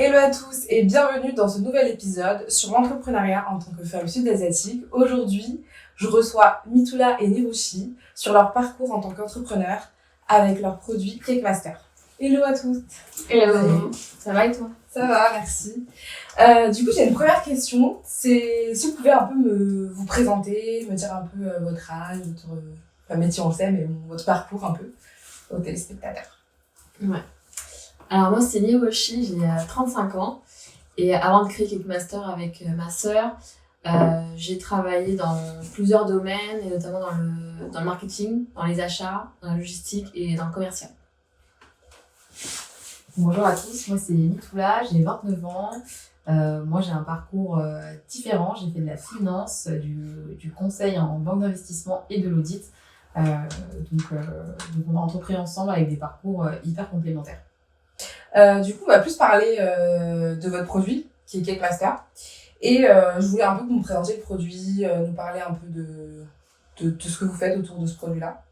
Hello à tous et bienvenue dans ce nouvel épisode sur l'entrepreneuriat en tant que femme sud-asiatique. Aujourd'hui, je reçois Mithula et Nirushi sur leur parcours en tant qu'entrepreneur avec leur produit Cake Master. Hello à tous. Hello. Ça va et toi? Ça va, merci. Du coup, j'ai une première question. C'est si vous pouvez un peu vous présenter, me dire un peu votre âge, votre métier on le sait, mais votre parcours un peu aux téléspectateurs. Ouais. Alors moi c'est Nirushi, j'ai 35 ans et avant de créer Cake Master avec ma sœur, j'ai travaillé dans plusieurs domaines et notamment dans le marketing, dans les achats, dans la logistique et dans le commercial. Bonjour à tous, moi c'est Mithula, j'ai 29 ans. Moi j'ai un parcours différent, j'ai fait de la finance, du conseil en banque d'investissement et de l'audit. Donc on a entrepris ensemble avec des parcours hyper complémentaires. Du coup, on va plus parler de votre produit, qui est Cake Master. Et je voulais un peu que vous me présentiez le produit, nous parler un peu de ce que vous faites autour de ce produit-là.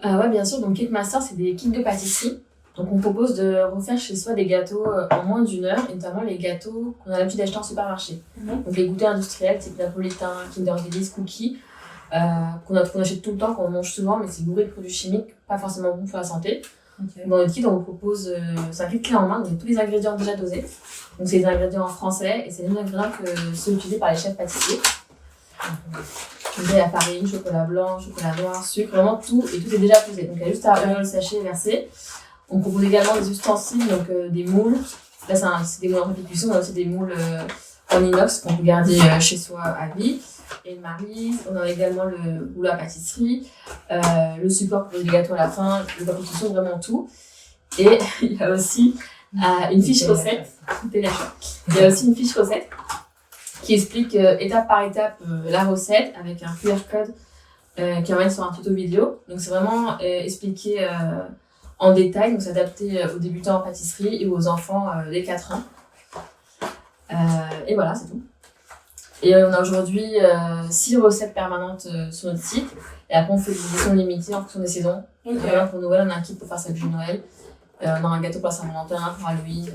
Ouais, bien sûr, donc Cake Master, c'est des kits de pâtisserie. Donc on propose de refaire chez soi des gâteaux en moins d'une heure, et notamment les gâteaux qu'on a l'habitude d'acheter en supermarché. Donc les goûters industriels, type napolitain, Kinder Delice, cookies, qu'on achète tout le temps, qu'on mange souvent, mais c'est bourré de produits chimiques, pas forcément bon pour la santé. Okay. Dans notre kit, on vous propose, c'est un kit clé en main, donc tous les ingrédients déjà dosés. Donc c'est des ingrédients en français et c'est les mêmes ingrédients que ceux utilisés par les chefs pâtissiers. Donc la farine, chocolat blanc, chocolat noir, sucre, vraiment tout, et tout est déjà pesé. Donc il y a juste à ouvrir le sachet et verser. On propose également des ustensiles, donc des moules. Là c'est des moules en papier cuisson, on a aussi des moules en inox qu'on peut garder chez soi à vie. Et une maryse, on a également le rouleau à pâtisserie, le support pour les gâteaux à la fin, le papier cuisson, vraiment tout. Et il y a aussi une fiche recette. Il y a aussi une fiche recette qui explique étape par étape la recette avec un QR code qui emmène sur un tuto vidéo. Donc c'est vraiment expliqué en détail, donc c'est adapté aux débutants en pâtisserie et aux enfants dès 4 ans. Et voilà, c'est tout. Et on a aujourd'hui 6 recettes permanentes sur notre site. Et après, on fait des éditions limitées en fonction des saisons. Okay. Pour Noël, on a un kit pour faire sa de Noël. On a un gâteau pour la Saint-Valentin, pour Halloween.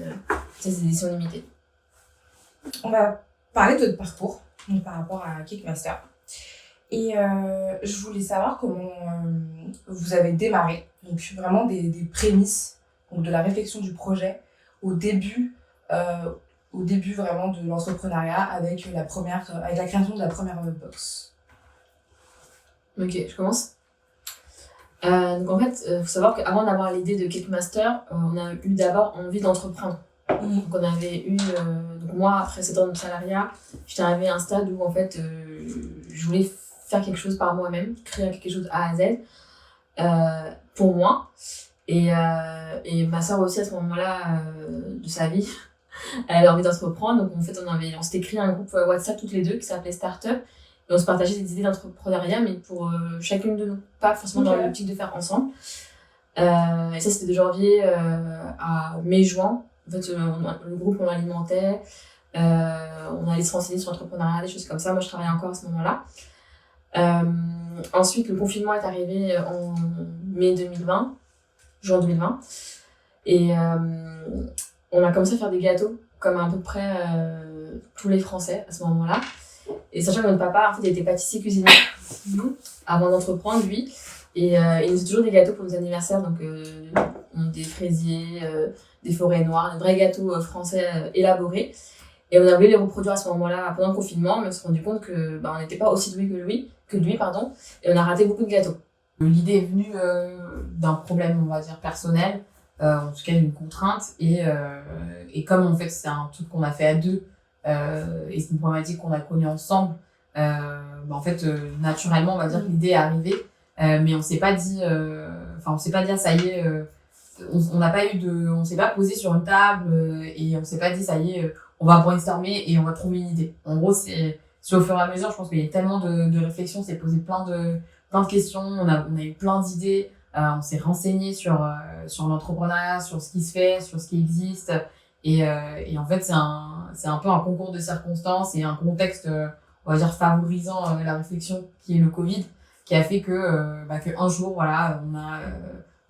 C'est des éditions limitées. On va parler de votre parcours donc, par rapport à Cake Master. Et je voulais savoir comment vous avez démarré. Donc vraiment des prémices donc de la réflexion du projet au début vraiment de l'entrepreneuriat avec la création de la première box. Ok, je commence. Donc en fait, faut savoir qu'avant d'avoir l'idée de Cake Master, on a eu d'abord envie d'entreprendre. Donc on avait eu, donc moi après 7 ans de salariat, j'étais arrivée à un stade où en fait je voulais faire quelque chose par moi-même, créer quelque chose A à Z pour moi. Et ma soeur aussi à ce moment-là de sa vie, elle avait envie d'entreprendre, donc en fait on s'était créé un groupe WhatsApp toutes les deux qui s'appelait Startup et on se partageait des idées d'entrepreneuriat mais pour chacune de nous, pas forcément dans l'optique de faire ensemble. Et ça c'était de janvier à mai-juin. En fait le groupe on l'alimentait, on allait se renseigner sur l'entrepreneuriat, des choses comme ça. Moi je travaillais encore à ce moment-là. Ensuite le confinement est arrivé en juin 2020 et on a commencé à faire des gâteaux, comme à peu près tous les Français à ce moment-là. Et sachant que notre papa, en fait, il était pâtissier cuisinier avant d'entreprendre, lui. Et il nous faisait toujours des gâteaux pour nos anniversaires, donc des fraisiers, des forêts noires, des vrais gâteaux français élaborés. Et on a voulu les reproduire à ce moment-là pendant le confinement, mais on s'est rendu compte que on n'était pas aussi doués que lui, et on a raté beaucoup de gâteaux. L'idée est venue d'un problème, on va dire, personnel. En tout cas une contrainte et comme en fait c'est un truc qu'on a fait à deux et c'est une problématique qu'on a connue ensemble en fait naturellement on va dire que l'idée est arrivée mais on s'est pas dit ah, ça y est on s'est pas posé sur une table et on s'est pas dit ça y est on va brainstormer et on va trouver une idée. En gros c'est au fur et à mesure, je pense qu'il y a tellement de réflexions, on s'est posé plein de questions, on a eu plein d'idées. On s'est renseigné sur l'entrepreneuriat, sur ce qui se fait, sur ce qui existe. Et en fait, c'est un peu un concours de circonstances et un contexte, on va dire, favorisant la réflexion qui est le Covid, qui a fait que un jour, voilà, moi,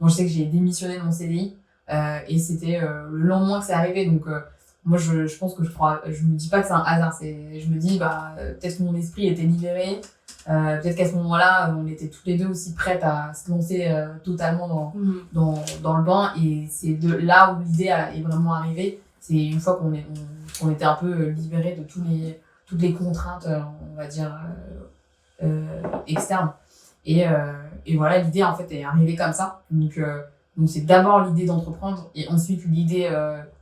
je sais que j'ai démissionné de mon CDI Et c'était le lendemain que c'est arrivé. Donc, moi, je pense que je me dis pas que c'est un hasard. Je me dis, peut-être que mon esprit était libéré. Peut-être qu'à ce moment-là, on était toutes les deux aussi prêtes à se lancer totalement dans le bain. Et c'est de là où l'idée est vraiment arrivée. C'est une fois qu'on était un peu libérés de toutes les contraintes, on va dire, externes. Et voilà, l'idée, en fait, est arrivée comme ça. Donc c'est d'abord l'idée d'entreprendre et ensuite l'idée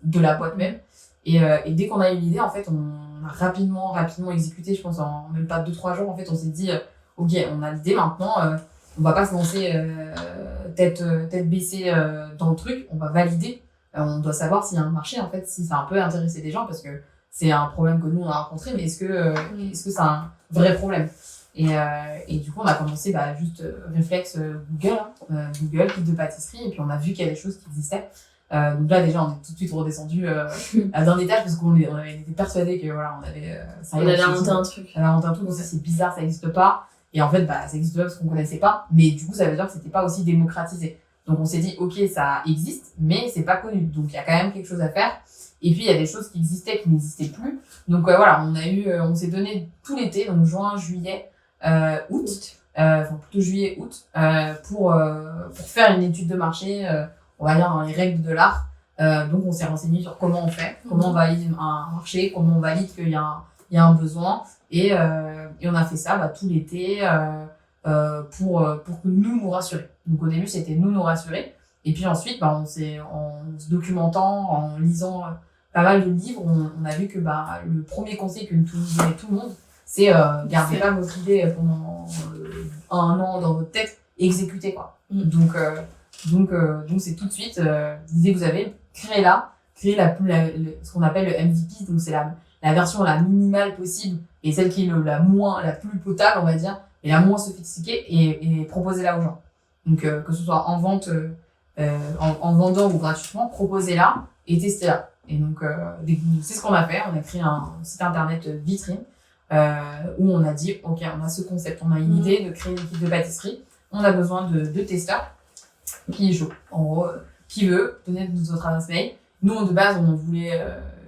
de la boîte même. Et dès qu'on a eu l'idée, en fait, on a rapidement exécuté, je pense, en même pas 2-3 jours. En fait, on s'est dit, ok, on a l'idée maintenant, on va pas se lancer tête baissée dans le truc, on va valider. On doit savoir s'il y a un marché, en fait, si ça peut intéresser des gens, parce que c'est un problème que nous, on a rencontré, mais est-ce que c'est un vrai problème? Et du coup, on a commencé juste réflexe Google, Google, kit de pâtisserie, et puis on a vu qu'il y a des choses qui existaient. Donc là, déjà, on est tout de suite redescendu d'un étage parce qu'on avait été persuadés que voilà, on avait on allait inventer un truc. On avait inventé un truc, donc ça c'est bizarre, ça n'existe pas. Et en fait, ça existe pas parce qu'on connaissait pas, mais du coup, ça veut dire que c'était pas aussi démocratisé. Donc on s'est dit, ok, ça existe, mais c'est pas connu. Donc il y a quand même quelque chose à faire. Et puis il y a des choses qui existaient, qui n'existaient plus. Donc voilà, on s'est donné tout l'été, donc juin, juillet, août, enfin plutôt juillet, août, pour faire une étude de marché, on va dire dans les règles de l'art. Donc on s'est renseigné sur comment on fait, comment on valide un marché, comment on valide qu'il y a un besoin. Et on a fait ça tout l'été pour que nous rassurer. Donc au début, c'était nous rassurer. Et puis ensuite, en se documentant, en lisant pas mal de livres, on a vu que le premier conseil que nous donnait tout le monde, c'est gardez pas votre idée pendant 1 an dans votre tête, exécutez quoi. Donc c'est tout de suite l'idée que vous avez, créez-la, créez ce qu'on appelle le MVP, donc c'est la version la minimale possible et celle qui est la plus potable, on va dire, et la moins sophistiquée, et proposez-la aux gens. Donc que ce soit en vente, en vendant ou gratuitement, proposez-la et testez-la. Et donc c'est ce qu'on a fait. On a créé un site internet vitrine où on a dit ok, on a ce concept, on a une idée de créer une équipe de pâtisserie, on a besoin de testeurs. Qui est chaud, en gros, qui veut donner notre adresse mail. Nous, de base, on en voulait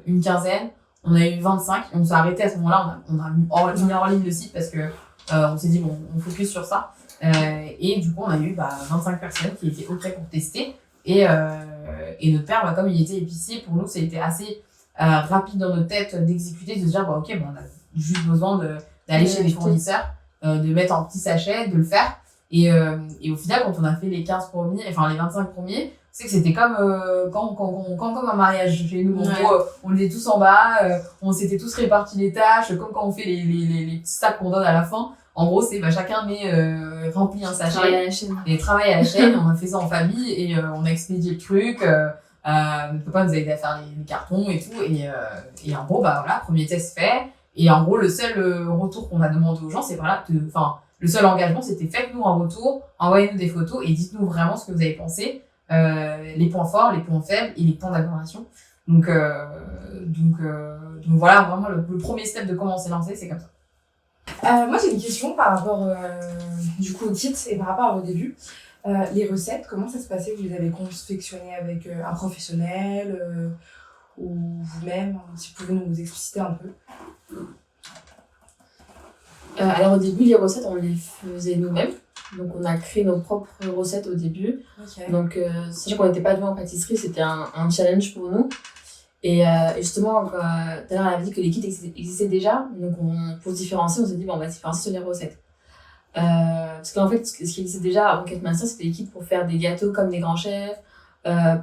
une quinzaine, on a eu 25, et on s'est arrêté à ce moment-là, on a mis hors ligne le site parce que on s'est dit, bon, on focus sur ça. Et du coup, on a eu 25 personnes qui étaient OK pour tester. Et notre père, comme il était épicier, pour nous, ça a été assez rapide dans notre tête d'exécuter, de se dire, ok, on a juste besoin d'aller chez les fournisseurs, de mettre en petit sachet, de le faire. Et au final, quand on a fait les 15 premiers, enfin les 25 premiers, c'est que c'était comme comme un mariage chez nous. En gros, on était tous en bas, on s'était tous répartis les tâches, comme quand on fait les petits sacs qu'on donne à la fin. En gros, c'est rachacun remplit un sachet et travaille à la chaîne. On a fait ça en famille et on a expédié le truc. Notre papa nous a aidé à faire les cartons et tout. Et en gros, voilà, premier test fait. Et en gros, le seul retour qu'on a demandé aux gens, c'est le seul engagement, c'était faites-nous un retour, envoyez-nous des photos et dites-nous vraiment ce que vous avez pensé, les points forts, les points faibles et les points d'amélioration. Donc voilà, vraiment le premier step de comment on s'est lancé, c'est comme ça. Moi, j'ai une question par rapport du coup au kit et par rapport à vos débuts. Les recettes, comment ça se passait? Vous les avez confectionnées avec un professionnel ou vous-même? Si vous pouvez nous expliciter un peu. Alors au début, les recettes, on les faisait nous-mêmes. Donc on a créé nos propres recettes au début. Okay. Donc sachant qu'on n'était pas doués en pâtisserie, c'était un challenge pour nous. Et justement, tout à l'heure, elle avait dit que les kits existaient déjà. Donc pour se différencier, on s'est dit, on va se différencier sur les recettes. Parce qu'en fait, ce qui existait déjà avant Cake Master, c'était des kits pour faire des gâteaux comme des grands chefs,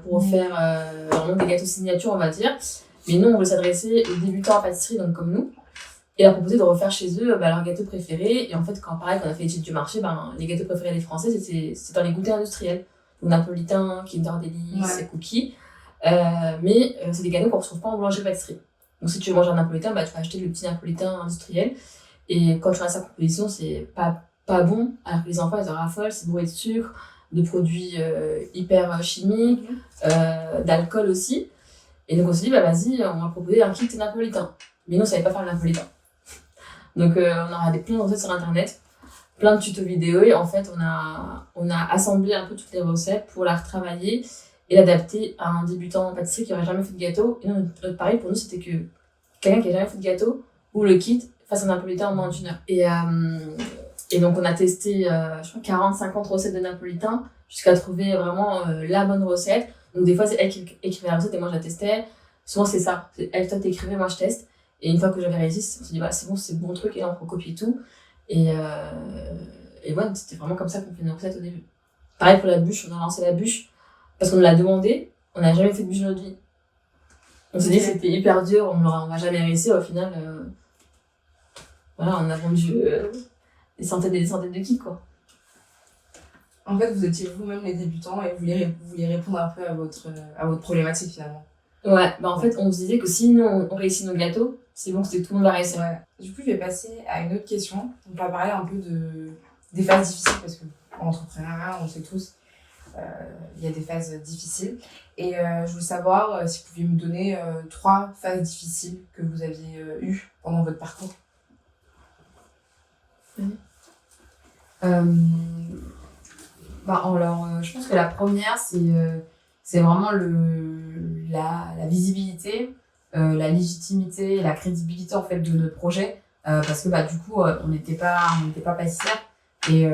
pour faire vraiment des gâteaux signature, on va dire. Mais nous, on veut s'adresser aux débutants en pâtisserie, donc comme nous. Et leur proposer de refaire chez eux leurs gâteaux préférés. Et en fait, quand on a fait l'étude du marché, les gâteaux préférés des Français, c'était dans les goûters industriels. Donc napolitain, Kinder Delice, et cookies. Mais c'est des gâteaux qu'on ne retrouve pas en boulangerie-pâtisserie. Donc si tu veux manger un napolitain, tu vas acheter le petit napolitain industriel. Et quand tu regardes sa composition, c'est pas bon. Alors que les enfants, ils en raffolent, c'est bourré de sucre, de produits hyper chimiques, d'alcool aussi. Et donc on s'est dit, vas-y, on va proposer un kit napolitain. Mais nous, on ne savait pas faire le napolitain. Donc on a regardé plein de recettes sur internet, plein de tutos vidéo, et en fait on a assemblé un peu toutes les recettes pour la retravailler et l'adapter à un débutant en pâtisserie qui aurait jamais fait de gâteau. Et notre pari pour nous, c'était que quelqu'un qui n'a jamais fait de gâteau ou le kit fasse un napolitain en moins d'1 heure. Et donc, on a testé, je crois, 40-50 recettes de napolitain jusqu'à trouver vraiment la bonne recette. Donc, des fois, c'est elle qui écrivait la recette et moi, je la testais. Souvent, c'est ça. C'est elle, toi, t'écrivais, moi, je teste. Et une fois que j'avais réussi, on s'est dit, bah, c'est bon truc, et là, on recopie tout. Et ouais, c'était vraiment comme ça qu'on fait nos recettes au début. Pareil pour la bûche, on a lancé la bûche parce qu'on nous l'a demandé. On n'a jamais fait de bûche de notre vie. On s'est dit que c'était hyper dur, on va jamais réussir. Au final, voilà, on a vendu des centaines et des centaines de kits, quoi. En fait, vous étiez vous-même les débutants et vous vouliez répondre un peu à votre problématique finalement. Ouais, bah en fait, on se disait que si nous, on réussit nos gâteaux, c'est bon, c'est que tout le monde va réussir. Ouais. Du coup, je vais passer à une autre question. On va parler un peu des phases difficiles parce que en entrepreneuriat, on le sait tous, il y a des phases difficiles. Et je voulais savoir si vous pouviez me donner 3 phases difficiles que vous aviez eues pendant votre parcours. Alors, je pense que la première, c'est vraiment la visibilité, la légitimité, la crédibilité en fait de notre projet, parce que du coup, on n'était pas pâtissière et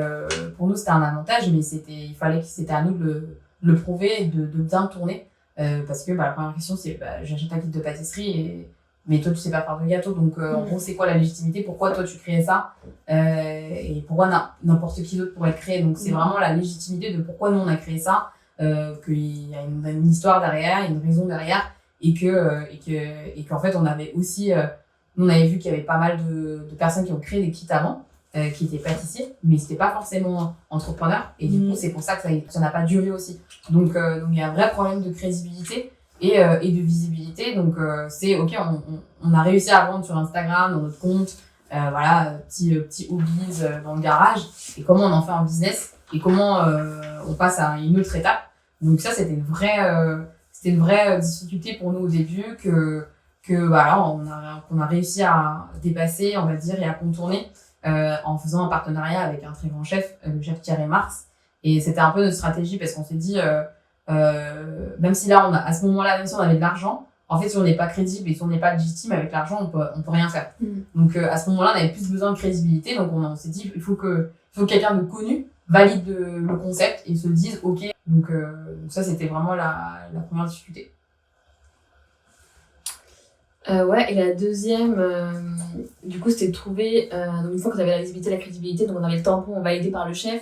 pour nous c'était un avantage, mais c'était à nous de le prouver et de bien tourner, parce que la première question c'est j'achète un kit de pâtisserie mais toi tu sais pas faire de gâteau, donc en gros c'est quoi la légitimité, pourquoi toi tu créais ça, et pourquoi n'importe qui d'autre pourrait le créer. Donc c'est vraiment la légitimité de pourquoi nous on a créé ça, qu'il y a une histoire derrière, une raison derrière, et qu'en fait on avait aussi on avait vu qu'il y avait pas mal de personnes qui ont créé des kits avant, qui étaient pâtissiers mais c'était pas forcément entrepreneurs, et du coup c'est pour ça que ça n'a pas duré aussi. Donc il y a un vrai problème de crédibilité et de visibilité. Donc c'est ok, on a réussi à vendre sur Instagram, dans notre compte, petit hobbies dans le garage, et comment on en fait un business et comment on passe à une autre étape. Donc ça c'était une vraie difficulté pour nous au début qu'on a réussi à dépasser, on va dire, et à contourner en faisant un partenariat avec un très grand chef, le chef Thierry Marx. Et c'était un peu notre stratégie, parce qu'on s'est dit même si là à ce moment-là, même si on avait de l'argent, en fait si on n'est pas crédible et si on n'est pas légitime avec l'argent, on peut rien faire. Donc à ce moment-là on avait plus besoin de crédibilité, donc on s'est dit il faut que quelqu'un de connu valide le concept et se dise ok. Donc ça c'était vraiment la première difficulté. Ouais, et la deuxième, du coup, c'était de trouver, donc une fois qu'on avait la visibilité, la crédibilité, donc on avait le tampon validé par le chef,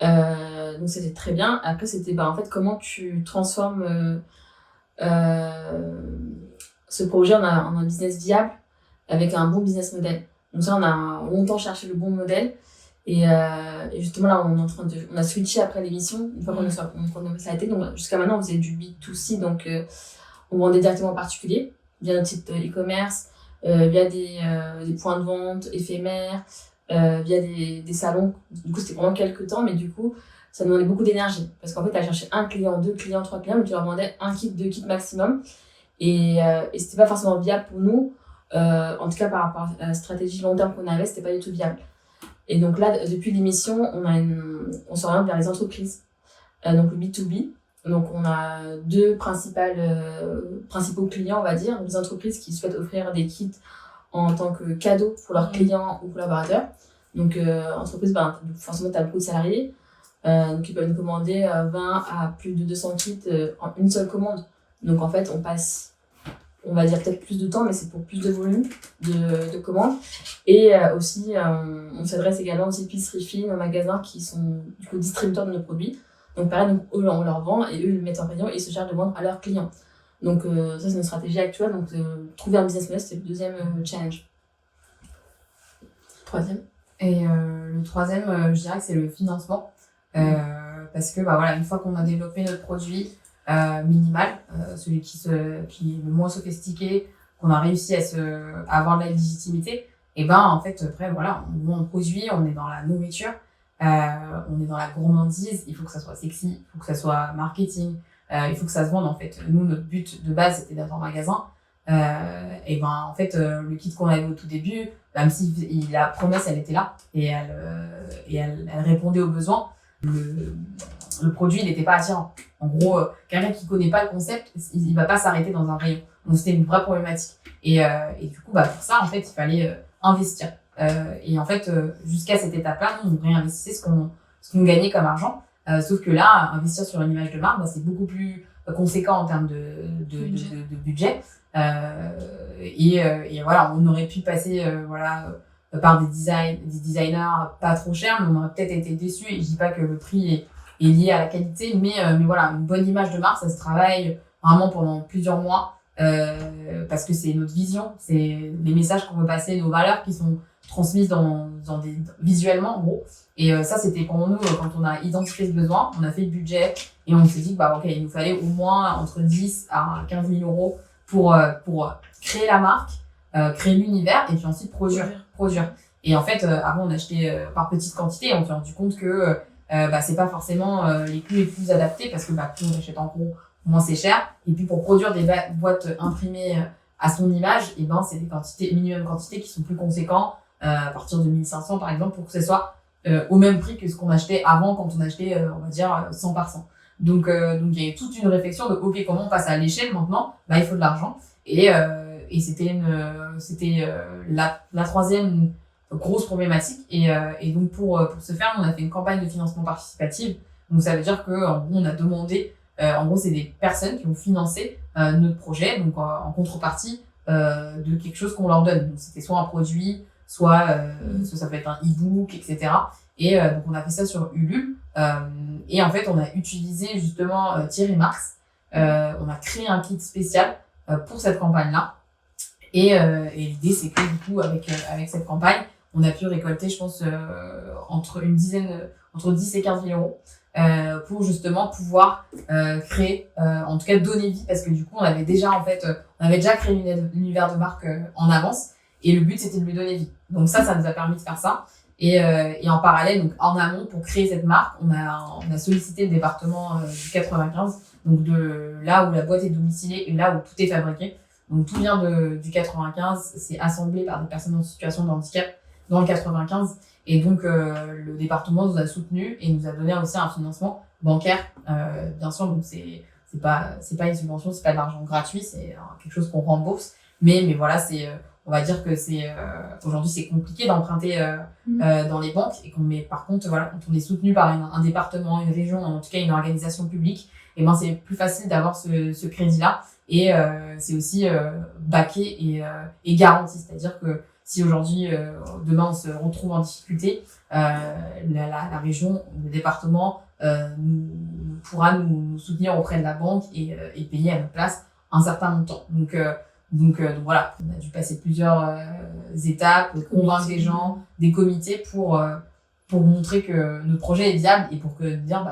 donc c'était très bien. Après, c'était en fait comment tu transformes ce projet en un business viable avec un bon business model. Donc ça, on a longtemps cherché le bon modèle, et justement là, on a switché après l'émission, une fois qu'on a ça a été. Donc jusqu'à maintenant, on faisait du B2C, donc on vendait directement aux particuliers via notre site e-commerce, via des points de vente éphémères, via des salons. Du coup, c'était pendant quelques temps, mais du coup, ça demandait beaucoup d'énergie. Parce qu'en fait, à chercher 1 client, 2 clients, 3 clients, mais tu leur vendais 1 kit, 2 kits maximum. Et c'était pas forcément viable pour nous. En tout cas, par rapport à la stratégie long terme qu'on avait, c'était pas du tout viable. Et donc là, depuis l'émission, on s'oriente vers les entreprises. Donc le B2B. Donc, on a 2 principaux clients, on va dire, des entreprises qui souhaitent offrir des kits en tant que cadeau pour leurs clients ou collaborateurs. Donc, entreprise, forcément, tu as beaucoup de salariés. Donc, ils peuvent nous commander 20 à plus de 200 kits en une seule commande. Donc, en fait, on passe, on va dire peut-être plus de temps, mais c'est pour plus de volume de commandes. Et aussi, on s'adresse également aux épiceries fines, aux magasins qui sont du coup distributeurs de nos produits. Donc pareil, eux, on leur vend et eux, ils le mettent en rayon et ils se chargent de vendre à leurs clients. Donc ça, c'est une stratégie actuelle. Donc trouver un business model, c'est le deuxième challenge. Troisième. Et le troisième, je dirais que c'est le financement. Parce que une fois qu'on a développé notre produit minimal, celui qui est le moins sophistiqué, qu'on a réussi à avoir de la légitimité, et en fait, après, on produit, on est dans la nourriture. On est dans la gourmandise, il faut que ça soit sexy, il faut que ça soit marketing, il faut que ça se vende en fait. Nous, notre but de base, c'était d'être en magasin. En fait, le kit qu'on avait au tout début, même si la promesse, elle était là, et elle répondait aux besoins, le produit, il n'était pas attirant. En gros, quelqu'un qui connaît pas le concept, il va pas s'arrêter dans un rayon. Donc, c'était une vraie problématique. Et du coup, pour ça, en fait, il fallait investir. Et en fait, jusqu'à cette étape-là, nous, on réinvestissait ce qu'on gagnait comme argent. Sauf que là, investir sur une image de marque, c'est beaucoup plus conséquent en termes de budget. Et voilà, on aurait pu passer par des designers pas trop chers, mais on aurait peut-être été déçus. Et je dis pas que le prix est lié à la qualité, mais voilà, une bonne image de marque, ça se travaille vraiment pendant plusieurs mois, parce que c'est notre vision, c'est les messages qu'on veut passer, nos valeurs qui sont transmises visuellement, en gros. Et ça, c'était pour nous, quand on a identifié ce besoin, on a fait le budget et on s'est dit que ok, il nous fallait au moins entre 10 à 15 000 euros pour créer la marque, créer l'univers et puis ensuite produire. Et en fait, avant, on achetait par petite quantité et on s'est rendu compte que c'est pas forcément les plus adaptés parce que plus on achète en gros, moins c'est cher. Et puis pour produire des boîtes imprimées à son image, c'est des quantités, minimum quantités qui sont plus conséquents, à partir de 1500 par exemple, pour que ce soit au même prix que ce qu'on achetait avant quand on achetait, on va dire, 100 par 100. Donc il y a eu toute une réflexion de ok, comment on passe à l'échelle maintenant, il faut de l'argent. Et c'était la troisième grosse problématique. Et donc pour ce faire, on a fait une campagne de financement participatif. Donc ça veut dire que en gros, on a demandé, en gros, c'est des personnes qui ont financé notre projet, donc en contrepartie de quelque chose qu'on leur donne. Donc c'était soit un produit, soit ça peut être un e-book, etc. Et donc on a fait ça sur Ulule. Et en fait, on a utilisé justement Thierry Marx. On a créé un kit spécial pour cette campagne-là. Et l'idée, c'est que du coup, avec cette campagne, on a pu récolter, je pense, entre 10 et 15 000 euros pour justement pouvoir créer, en tout cas donner vie, parce que du coup, on avait déjà créé l'univers de marque en avance, et le but, c'était de lui donner vie. Donc ça nous a permis de faire ça. Et en parallèle, donc en amont, pour créer cette marque, on a sollicité le département du 95, donc de là où la boîte est domiciliée et là où tout est fabriqué. Donc tout vient du 95, c'est assemblé par des personnes en situation de handicap dans le 95. Et donc le département nous a soutenus et nous a donné aussi un financement bancaire, bien sûr. Donc c'est pas une subvention, c'est pas de l'argent gratuit, c'est quelque chose qu'on rembourse. Mais voilà, on va dire que aujourd'hui c'est compliqué d'emprunter dans les banques mais par contre voilà, quand on est soutenu par un département, une région, en tout cas une organisation publique, et c'est plus facile d'avoir ce crédit-là. Et c'est aussi backé et garanti, c'est-à-dire que si aujourd'hui, demain on se retrouve en difficulté, la région, le département pourra nous soutenir auprès de la banque et payer à notre place un certain montant. Donc voilà, on a dû passer plusieurs étapes, convaincre des gens, des comités pour montrer que notre projet est viable et pour dire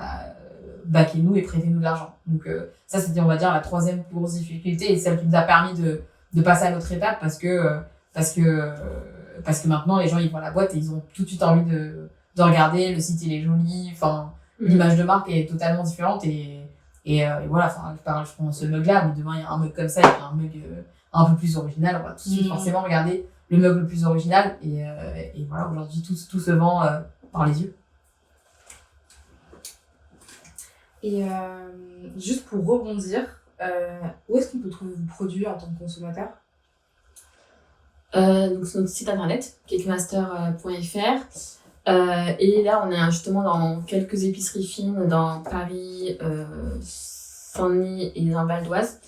backez-nous et prêtez-nous de l'argent. Donc ça, c'était, on va dire, la troisième plus grosse difficulté et celle qui nous a permis de passer à l'autre étape parce que maintenant les gens ils voient la boîte et ils ont tout de suite envie de regarder, le site il est joli, l'image de marque est totalement différente et voilà, je prends ce mug là, mais demain il y a un mug comme ça, il y a un mug un peu plus original, on va tout de suite forcément regarder le mug le plus original et voilà, aujourd'hui tout se vend par les yeux. Et juste pour rebondir, où est-ce qu'on peut trouver vos produits en tant que consommateur ? Donc sur notre site internet, cakemaster.fr. Et là, on est justement dans quelques épiceries fines dans Paris, Saint-Denis et dans Val d'Oise.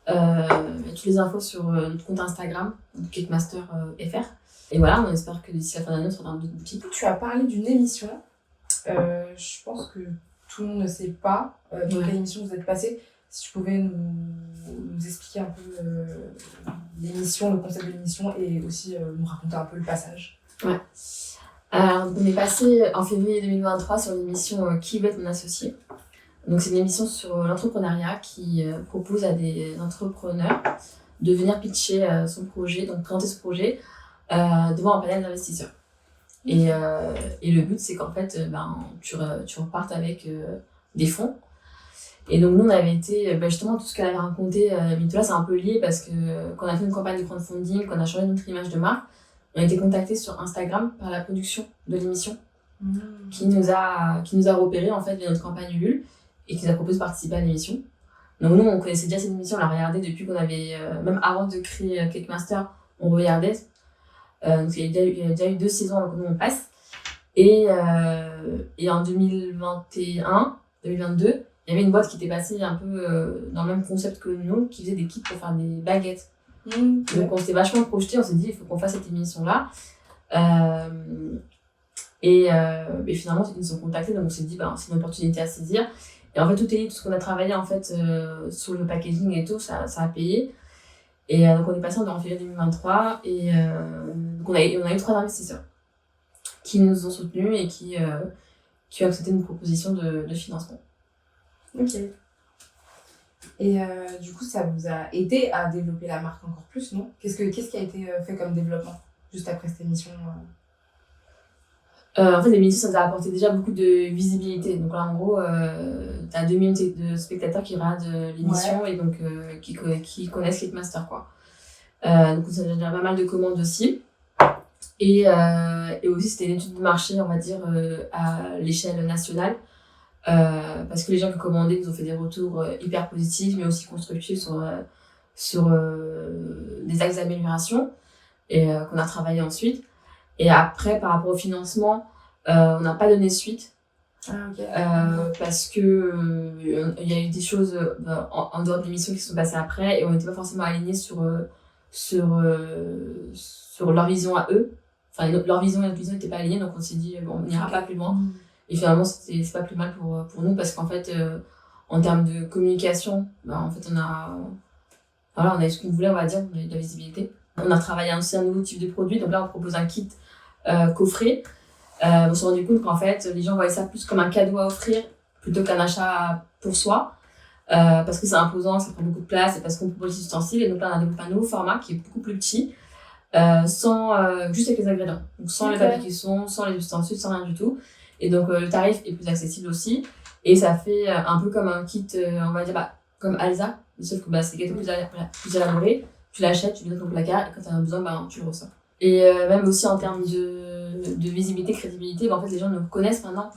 Toutes les infos sur notre compte Instagram, cakemaster.fr. Et voilà, on espère que d'ici la fin d'année, on sera dans d'autres boutiques. Tu as parlé d'une émission. Je pense que tout le monde ne sait pas dans quelle émission vous êtes passé. Si tu pouvais nous expliquer un peu l'émission, le concept de l'émission et aussi nous raconter un peu le passage. Ouais. Alors, on est passé en février 2023 sur l'émission Qui veut être mon associé. Donc, c'est une émission sur l'entrepreneuriat qui propose à des entrepreneurs de venir pitcher son projet, donc présenter ce projet devant un panel d'investisseurs. Et le but, c'est qu'en fait, tu repartes avec des fonds. Et donc, nous, on avait été, justement, tout ce qu'elle avait raconté, Mintola, c'est un peu lié parce que quand on a fait une campagne de crowdfunding, quand on a changé notre image de marque, on a été contactés sur Instagram par la production de l'émission qui nous a repéré en fait via notre campagne Ulule et qui nous a proposé de participer à l'émission. Donc nous, on connaissait déjà cette émission, on l'a regardée depuis qu'on avait, même avant de créer Cake Master, on regardait. Donc il y a déjà eu 2 saisons avant que nous on passe. Et en 2021, 2022, il y avait une boîte qui était passée un peu dans le même concept que nous, qui faisait des kits pour faire des baguettes. Donc on s'était vachement projeté, on s'est dit il faut qu'on fasse cette émission-là. Et finalement, ils nous ont contactés, donc on s'est dit c'est une opportunité à saisir. Et en fait, tout ce qu'on a travaillé en fait, sur le packaging et tout, ça a payé. Et donc on est passé en février 2023 et donc on a eu 3 investisseurs qui nous ont soutenus et qui ont accepté une proposition de financement. Ok. Et du coup, ça vous a aidé à développer la marque encore plus, non ? Qu'est-ce qui a été fait comme développement juste après cette émission En fait, l'émission, ça nous a apporté déjà beaucoup de visibilité. Donc là, en gros, t'as 2 millions de spectateurs qui regardent l'émission et donc qui connaissent Cake Master, quoi. Donc ça a déjà pas mal de commandes aussi. Et aussi, c'était une étude de marché, on va dire, à l'échelle nationale. Parce que les gens qui commandaient nous ont fait des retours hyper positifs, mais aussi constructifs sur des axes d'amélioration et qu'on a travaillé ensuite. Et après, par rapport au financement, on n'a pas donné suite. Parce que il y a eu des choses en dehors de l'émission qui se sont passées après et on n'était pas forcément alignés sur leur vision à eux. Enfin, leur vision et notre vision n'étaient pas alignées, donc on s'est dit on n'ira pas plus loin. Et finalement, c'est pas plus mal pour nous parce qu'en fait, en termes de communication, en fait, on a eu ce qu'on voulait, on va dire, on a eu de la visibilité. On a travaillé aussi un nouveau type de produit, donc là, on propose un kit coffret. On s'est rendu compte qu'en fait, les gens voyaient ça plus comme un cadeau à offrir plutôt qu'un achat pour soi. Parce que c'est imposant, ça prend beaucoup de place et parce qu'on propose des ustensiles. Et donc là, on a développé un nouveau format qui est beaucoup plus petit, juste avec les ingrédients. Donc sans les papiers cuisson, sans les ustensiles, sans rien du tout. Et donc le tarif est plus accessible aussi. Et ça fait un peu comme un kit, on va dire, comme Alza. Sauf que c'est des gâteaux plus élaborés. Tu l'achètes, tu le mets dans ton placard et quand tu en as besoin, tu le reçois. Et même aussi en termes de visibilité, crédibilité, en fait, les gens nous connaissent maintenant.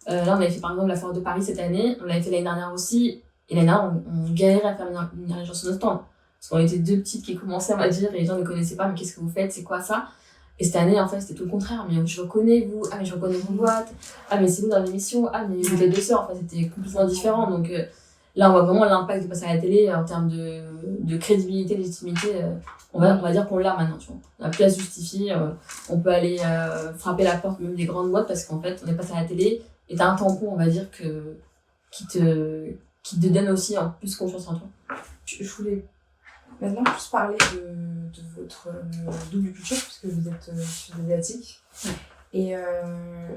Là, on avait fait par exemple la Foire de Paris cette année, on l'avait fait l'année dernière aussi. Et l'année dernière, on galérait à faire venir les gens sur notre stand. Parce qu'on était 2 petites qui commençaient, on va dire, et les gens ne connaissaient pas, mais qu'est-ce que vous faites, c'est quoi ça ? Et cette année, en fait, c'était tout le contraire. Mais je reconnais vous, mais je reconnais vos boîtes, mais c'est vous dans l'émission, mais vous êtes 2 sœurs, enfin, c'était complètement différent. Donc là, on voit vraiment l'impact de passer à la télé en termes de crédibilité, de légitimité. On va dire qu'on l'a maintenant, tu vois. On n'a plus à se justifier, on peut aller frapper la porte même des grandes boîtes parce qu'en fait, on est passé à la télé et t'as un tampon, on va dire, qui te donne aussi plus confiance en toi. Je voulais maintenant plus parler de votre double culture, puisque vous êtes sud-asiatique. Et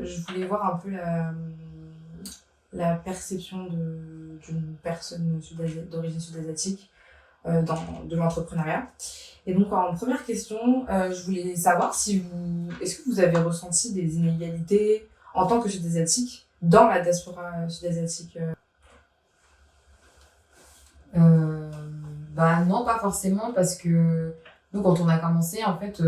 je voulais voir un peu la perception d'une personne d'origine sud-asiatique de l'entrepreneuriat. Et donc, en première question, je voulais savoir est-ce que vous avez ressenti des inégalités en tant que sud-asiatique dans la diaspora sud-asiatique Non, pas forcément, parce que nous, quand on a commencé, en fait,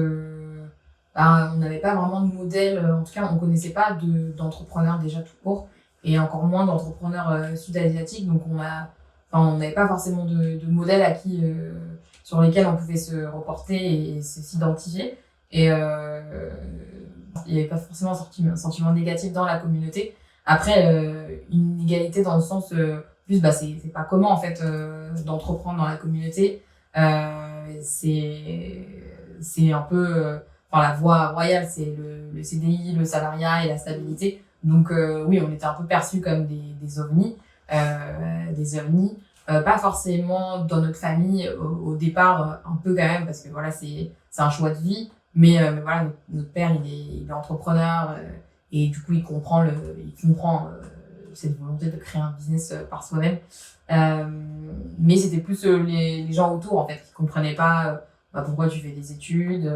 on n'avait pas vraiment de modèle, en tout cas, on connaissait pas d'entrepreneurs déjà tout court, et encore moins d'entrepreneurs sud-asiatiques, donc on n'avait pas forcément de modèle sur lesquels on pouvait se reporter et s'identifier. Et il n'y avait pas forcément un sentiment négatif dans la communauté. Après, une inégalité dans le sens plus c'est pas comment en fait d'entreprendre dans la communauté, c'est un peu la voie royale, c'est le CDI, le salariat et la stabilité. Donc oui, on était un peu perçus comme des ovnis, pas forcément dans notre famille au départ, un peu quand même, parce que voilà, c'est un choix de vie, mais voilà, notre père il est entrepreneur et du coup il comprend cette volonté de créer un business par soi-même, mais c'était plus les gens autour en fait qui comprenaient pas pourquoi tu fais des études,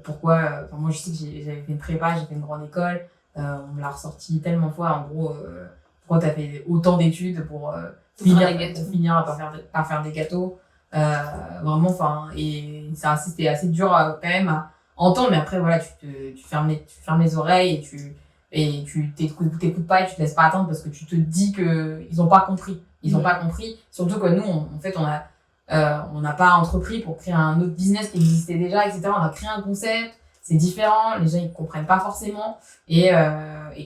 pourquoi moi je sais que j'avais fait une prépa, j'ai fait une grande école, on me l'a ressorti tellement de fois, en gros, pourquoi t'as fait autant d'études pour finir par faire des gâteaux, vraiment, et c'était assez dur quand même à entendre, mais après, voilà, tu fermes les oreilles et tu t'écoutes pas et tu te laisses pas attendre parce que tu te dis que ils ont pas compris. Ils ont pas compris. Surtout que nous, en fait, on n'a pas entrepris pour créer un autre business qui existait déjà, etc. On a créé un concept. C'est différent. Les gens, ils comprennent pas forcément. Et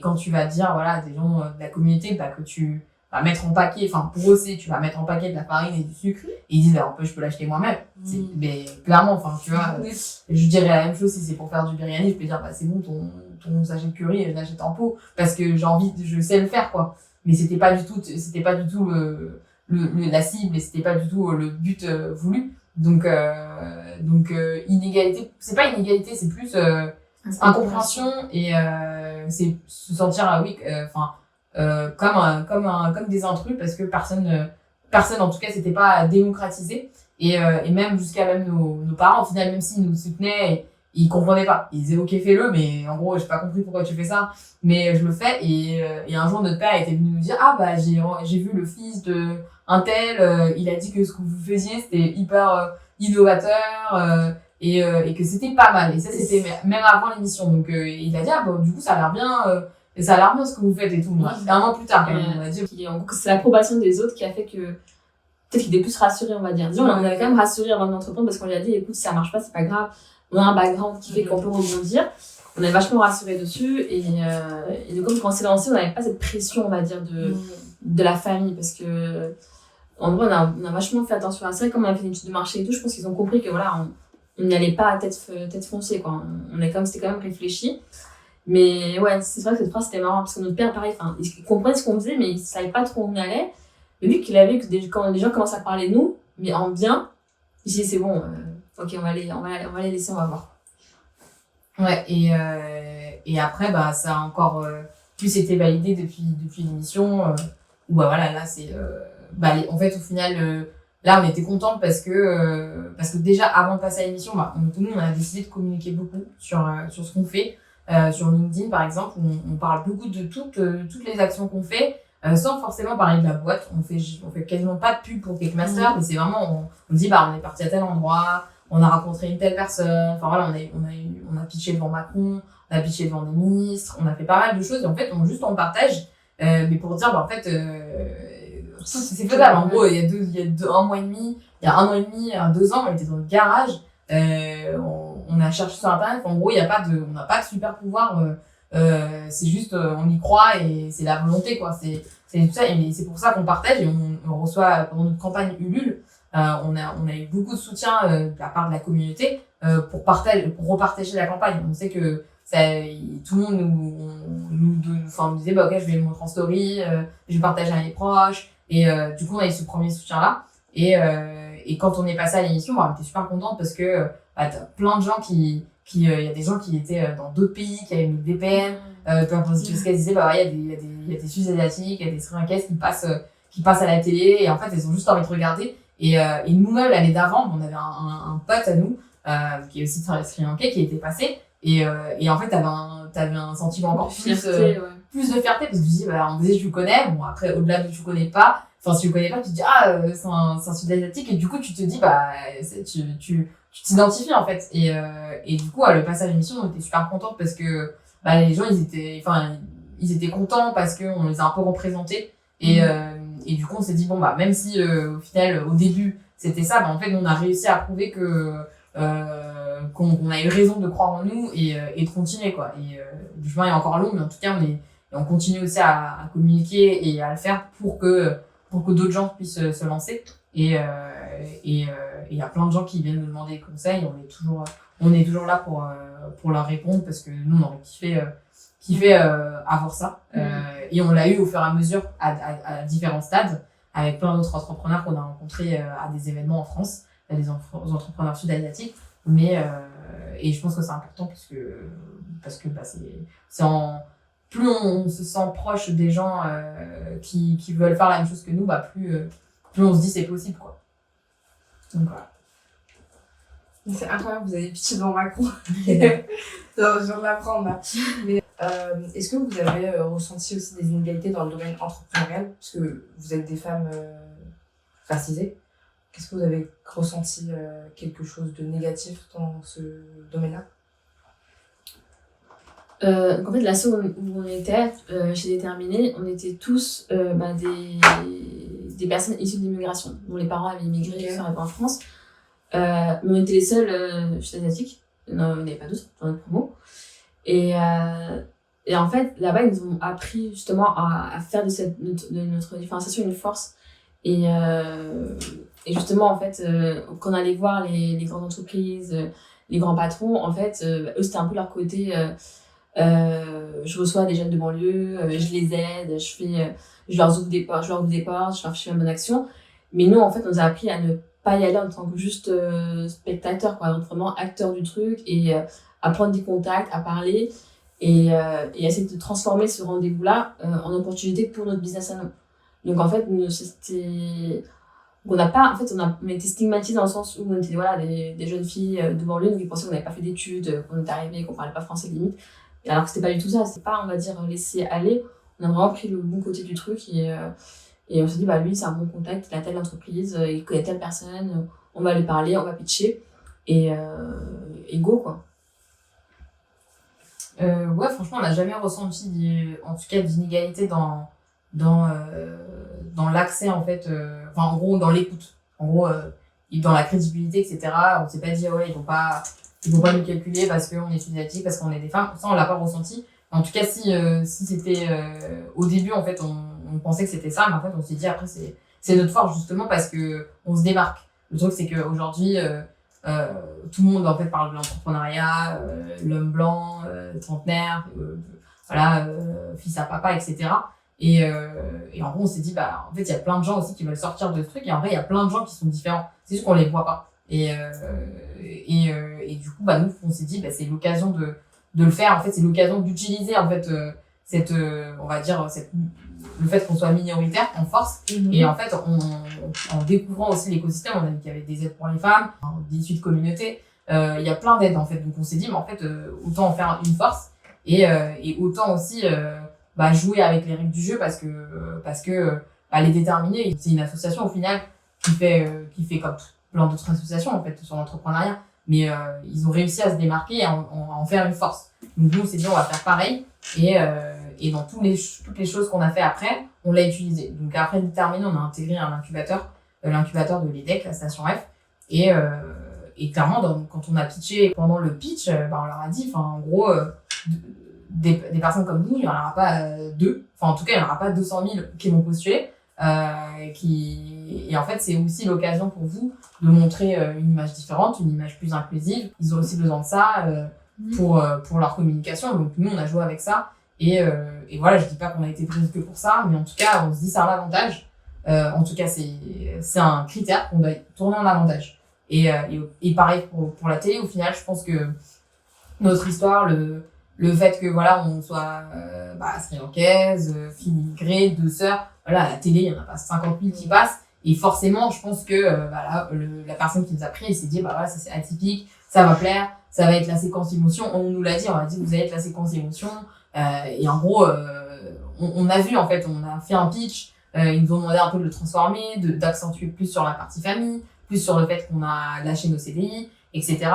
quand tu vas dire, voilà, des gens de la communauté, bah, que tu vas mettre en paquet, enfin, pour eux, tu vas mettre en paquet de la farine et du sucre. Et ils disent, bah, je peux l'acheter moi-même. Mais clairement, enfin, tu vois, je dirais la même chose si c'est pour faire du biryani. Je peux dire, bah, c'est bon, ton sachet de curry, je l'achète en pot. Parce que je sais le faire, quoi. Mais c'était pas du tout la cible et c'était pas du tout le but voulu. Donc inégalité, c'est pas inégalité, c'est plus incompréhension et c'est se sentir comme des intrus parce que personne en tout cas c'était pas démocratisé et même jusqu'à même nos parents au final, même s'ils nous soutenaient, ils comprenaient pas, ils disaient ok, fais-le, mais en gros j'ai pas compris pourquoi tu fais ça, mais je le fais. Et un jour notre père était venu nous dire, ah bah j'ai vu le fils de un tel, il a dit que ce que vous faisiez c'était hyper innovateur et que c'était pas mal, et ça c'était même avant l'émission. Donc il a dit, ah bah du coup ça a l'air bien ce que vous faites et tout. Un an plus tard, on a dit. En gros, c'est l'approbation des autres qui a fait que peut-être qu'il était plus rassuré, on va dire. Disons, on avait quand même rassuré avant d'entreprendre parce qu'on lui a dit, écoute, si ça marche pas, c'est pas grave. On a un background qui fait qu'on peut rebondir. On est vachement rassuré dessus et donc quand on s'est lancé, on n'avait pas cette pression, on va dire, de la famille parce que en vrai, on a vachement fait attention à ça. Comme on a fait une étude de marché et tout, je pense qu'ils ont compris que voilà, on n'y allait pas à tête foncée, quoi. C'était quand même réfléchi. Mais ouais, c'est vrai que cette phrase c'était marrant parce que notre père, pareil, il comprenait ce qu'on faisait, mais il savait pas trop où on allait. Mais vu qu'il avait que quand les gens commencent à parler de nous, mais en bien, il s'est dit c'est bon, ok, on va les laisser, on va voir. Ouais, et après, bah, ça a encore plus été validé depuis l'émission, où bah voilà, là c'est en fait au final là on était contente parce que déjà avant de passer à l'émission, bah nous on a décidé de communiquer beaucoup sur ce qu'on fait. Sur LinkedIn par exemple, on parle beaucoup de toutes les actions qu'on fait, sans forcément parler de la boîte. On fait quasiment pas de pub pour Cake Master, mais c'est vraiment on dit bah on est parti à tel endroit, on a rencontré une telle personne, enfin voilà, on a pitché devant Macron, on a pitché devant des ministres, on a fait pas mal de choses et en fait on partage, mais pour dire bah en fait c'est faisable. En gros, il y a un mois et demi, il y a un an et demi, 2 ans, on était dans le garage, on a cherché sur internet. En gros, on n'a pas de super pouvoir, c'est juste on y croit et c'est la volonté, quoi. C'est tout ça, et c'est pour ça qu'on partage et on reçoit pendant notre campagne Ulule, on a eu beaucoup de soutien de la part de la communauté pour repartager la campagne. On sait que tout le monde nous disait bah ok, je vais le montrer en story, je vais partager à mes proches, et du coup on a eu ce premier soutien là, et quand on est passé à l'émission, bah, on était super contente parce que t'as plein de gens il y a des gens qui étaient dans d'autres pays, qui avaient une VPN, parce qu'elles disaient bah ouais, il y a des Sud-Asiatiques, il y a des Sri Lankais qui passent à la télé, et en fait elles ont juste envie de regarder. Et nous-mêmes, l'année d'avant, on avait un pote à nous, qui est aussi Sri Lankais, qui était passé, et en fait t'avais un sentiment encore plus de fierté, parce que tu dis bah en fait je le connais. Bon après, au-delà de tu connais pas, enfin si tu le connais pas, tu te dis ah c'est un Sud-Asiatique, et du coup tu te dis bah tu t'identifies en fait, et du coup le passage à l'émission, on était super contente parce que bah les gens ils étaient contents parce que on les a un peu représentés, et du coup on s'est dit bon bah même si au final au début c'était ça, bah en fait on a réussi à prouver qu'on a eu raison de croire en nous et de continuer, quoi. Et le chemin est encore long, mais en tout cas on continue aussi à communiquer et à le faire pour que d'autres gens puissent se lancer, et il y a plein de gens qui viennent nous demander des conseils. On est toujours là pour leur répondre, parce que nous on aurait kiffé avoir ça, et on l'a eu au fur et à mesure à différents stades, avec plein d'autres entrepreneurs qu'on a rencontrés à des événements en France, des entrepreneurs sud-asiatiques. Mais et je pense que c'est important parce que bah plus on se sent proche des gens qui veulent faire la même chose que nous, bah plus on se dit c'est possible, quoi. Donc voilà. C'est incroyable, vous avez pitché devant Macron. Je viens de l'apprendre là. Mais est-ce que vous avez ressenti aussi des inégalités dans le domaine entrepreneurial, parce que vous êtes des femmes racisées? Est-ce que vous avez ressenti quelque chose de négatif dans ce domaine-là? Donc en fait, l'asso où on était, chez Déterminé, on était tous des personnes issues de l'immigration, dont les parents avaient immigré, Ok. sont arrivés en France. Mais on était les seuls asiatiques. Non, il n'y en avait pas d'autres dans notre promo. Et en fait, là-bas, ils nous ont appris justement à faire de notre différenciation une force. Et justement, en fait, quand on allait voir les grandes entreprises, les grands patrons, en fait, eux, c'était un peu leur côté. Je reçois des jeunes de banlieue, je les aide, je leur ouvre des portes, je leur fais une bonne action. Mais nous, en fait, on nous a appris à ne pas y aller en tant que juste spectateur, quoi, donc vraiment acteur du truc et à prendre des contacts, à parler et essayer de transformer ce rendez-vous-là en opportunité pour notre business à nous. Donc en fait, on n'a pas, en fait, on était stigmatisés dans le sens où on était voilà, des jeunes filles de banlieue, donc ils pensaient qu'on n'avait pas fait d'études, qu'on était arrivés, qu'on parlait pas français limite. Et alors que c'était pas du tout ça, c'était pas, on va dire, laisser aller. On a vraiment pris le bon côté du truc et on s'est dit, bah lui, c'est un bon contact, il a telle entreprise, il connaît telle personne, on va lui parler, on va pitcher et go, quoi. Ouais, franchement, on n'a jamais ressenti, en tout cas, d'inégalité dans l'accès, en fait, enfin, en gros, dans l'écoute. En gros, dans la crédibilité, etc. On s'est pas dit, ouais, ils vont pas nous calculer parce qu'on est asiatique, parce qu'on est des femmes. Ça, on l'a pas ressenti. En tout cas, si c'était, au début, en fait, on pensait que c'était ça, mais en fait, on s'est dit, après, c'est notre force, justement, parce que on se démarque. Le truc, c'est qu'aujourd'hui, tout le monde, en fait, parle de l'entrepreneuriat, l'homme blanc, trentenaire, voilà, fils à papa, etc. Et en gros, on s'est dit, bah, en fait, il y a plein de gens aussi qui veulent sortir de ce truc, et en vrai, il y a plein de gens qui sont différents. C'est juste qu'on les voit pas. Et du coup, bah, nous, on s'est dit, bah, c'est l'occasion de le faire. En fait, c'est l'occasion d'utiliser, en fait, on va dire, le fait qu'on soit minoritaire en force. Et en fait, en découvrant aussi l'écosystème, on a vu qu'il y avait des aides pour les femmes, des issues de communautés. Il y a plein d'aides, en fait. Donc, on s'est dit, mais en fait, autant en faire une force et autant aussi, bah, jouer avec les règles du jeu parce que les Déterminés, c'est une association au final qui fait comme plein d'autres associations en fait sur l'entrepreneuriat, mais ils ont réussi à se démarquer et à en faire une force. Donc nous on s'est dit on va faire pareil et dans toutes les choses qu'on a fait après, on l'a utilisé. Donc après Déterminé, on a intégré un incubateur, l'incubateur de l'EDEC, la station F, et clairement quand on a pitché pendant le pitch, bah, on leur a dit, enfin en gros des personnes comme nous, il n'y en aura pas deux. Enfin, en tout cas, il n'y en aura pas 200 000 qui vont postuler. Et en fait, c'est aussi l'occasion pour vous de montrer une image différente, une image plus inclusive. Ils ont aussi besoin de ça pour leur communication. Donc, nous, on a joué avec ça. Et voilà, je dis pas qu'on a été prise que pour ça, mais en tout cas, on se dit c'est un avantage. En tout cas, c'est un critère qu'on doit tourner en avantage. Et pareil pour la télé, au final, je pense que notre histoire, le fait que voilà on soit sri-lankaise, fille immigrée, deux sœurs, voilà, à la télé il y en a pas 50 000 qui passent et forcément je pense que la personne qui nous a pris elle s'est dit bah voilà ça c'est atypique, ça va plaire, ça va être la séquence émotion, on nous l'a dit, on a dit vous allez être la séquence émotion et en gros on a vu en fait, on a fait un pitch, ils nous ont demandé un peu de le transformer, d'accentuer plus sur la partie famille, plus sur le fait qu'on a lâché nos CDI, etc.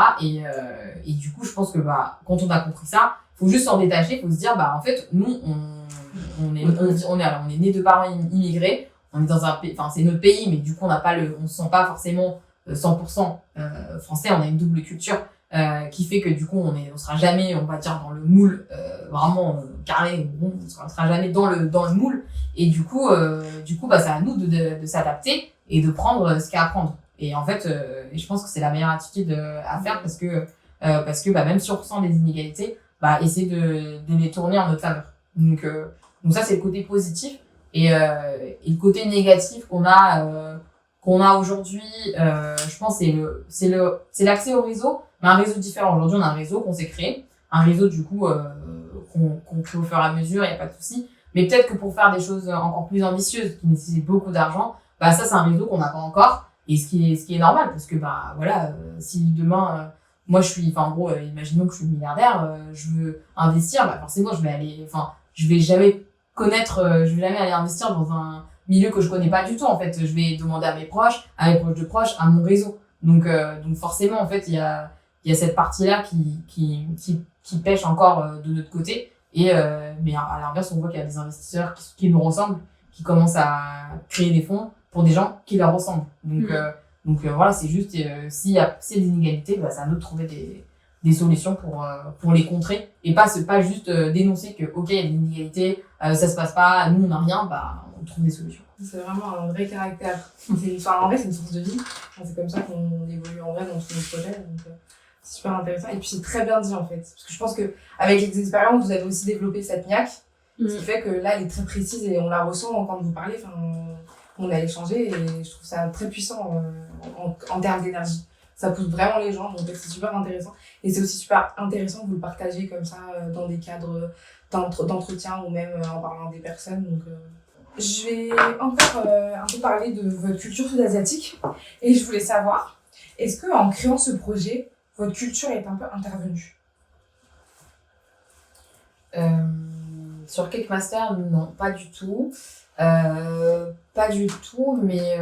Et du coup, je pense que bah, quand on a compris ça, faut juste s'en détacher, faut se dire bah en fait nous on est né de parents immigrés, on est dans un pays, enfin c'est notre pays, mais du coup on se sent pas forcément 100% français, on a une double culture qui fait que du coup on sera jamais, on va dire, dans le moule vraiment carré, on sera jamais dans le moule, et du coup bah c'est à nous de s'adapter et de prendre ce qu'il y a à prendre. Et en fait, je pense que c'est la meilleure attitude à faire parce que bah, même si on ressent des inégalités, bah, essayer de les tourner en notre faveur. Donc ça, c'est le côté positif. Et le côté négatif qu'on a aujourd'hui, je pense, c'est l'accès au réseau, mais un réseau différent. Aujourd'hui, on a un réseau qu'on s'est créé, un réseau du coup qu'on crée au fur et à mesure, il n'y a pas de souci. Mais peut-être que pour faire des choses encore plus ambitieuses, qui nécessitent beaucoup d'argent, bah ça, c'est un réseau qu'on n'a pas encore. Et ce qui est normal, parce que bah voilà, si demain moi en gros imaginons que je suis milliardaire, je veux investir, bah forcément je vais jamais aller investir dans un milieu que je connais pas du tout. En fait, je vais demander à mes proches de proches, à mon réseau. Donc forcément en fait il y a cette partie là qui qui pêchent encore de notre côté. Mais à l'inverse, on voit qu'il y a des investisseurs qui nous ressemblent, qui commencent à créer des fonds pour des gens qui leur ressemblent. Donc voilà, c'est juste, s'il y a des inégalités, bah, c'est à nous de trouver des solutions pour les contrer. Et pas juste dénoncer que, ok, il y a des inégalités, ça se passe pas, nous on n'a rien, bah, on trouve des solutions. C'est vraiment un vrai caractère. En vrai, c'est une source de vie. C'est comme ça qu'on évolue en vrai dans tous nos projets. Donc, c'est super intéressant. Et puis, c'est très bien dit, en fait. Parce que je pense qu'avec les expériences, vous avez aussi développé cette niaque. Ce qui fait que là, elle est très précise et on la ressent quand vous parlez. Enfin, on a échangé et je trouve ça très puissant en termes d'énergie. Ça pousse vraiment les gens. Donc, c'est super intéressant. Et c'est aussi super intéressant que vous le partagez comme ça dans des cadres d'entretien ou même en parlant des personnes. Donc, je vais encore un peu parler de votre culture sud-asiatique et je voulais savoir, est-ce qu'en créant ce projet, votre culture est un peu intervenue? Sur Cake Master, non, pas du tout. Pas du tout, mais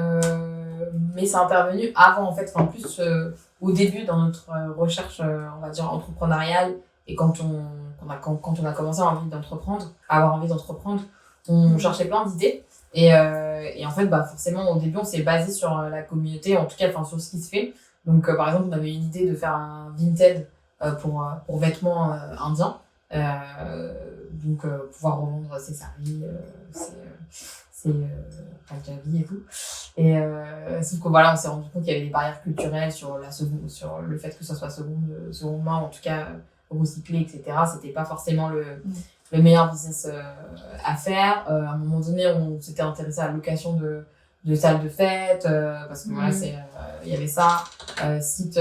c'est intervenu avant, en fait, enfin plus au début dans notre recherche, on va dire, entrepreneuriale, et quand on a commencé à avoir envie d'entreprendre, on cherchait plein d'idées. Et en fait, bah, forcément, au début, on s'est basé sur la communauté, en tout cas, enfin, sur ce qui se fait. Donc, par exemple, on avait une idée de faire un Vinted pour vêtements indiens. Donc, pouvoir revendre ses saris, ses Punjabi et tout. Et sauf que voilà, on s'est rendu compte qu'il y avait des barrières culturelles sur le fait que ça soit seconde main, en tout cas recyclé, etc. C'était pas forcément le meilleur business à faire. À un moment donné, on s'était intéressé à la location de salles de fête, parce que voilà, il y avait ça, site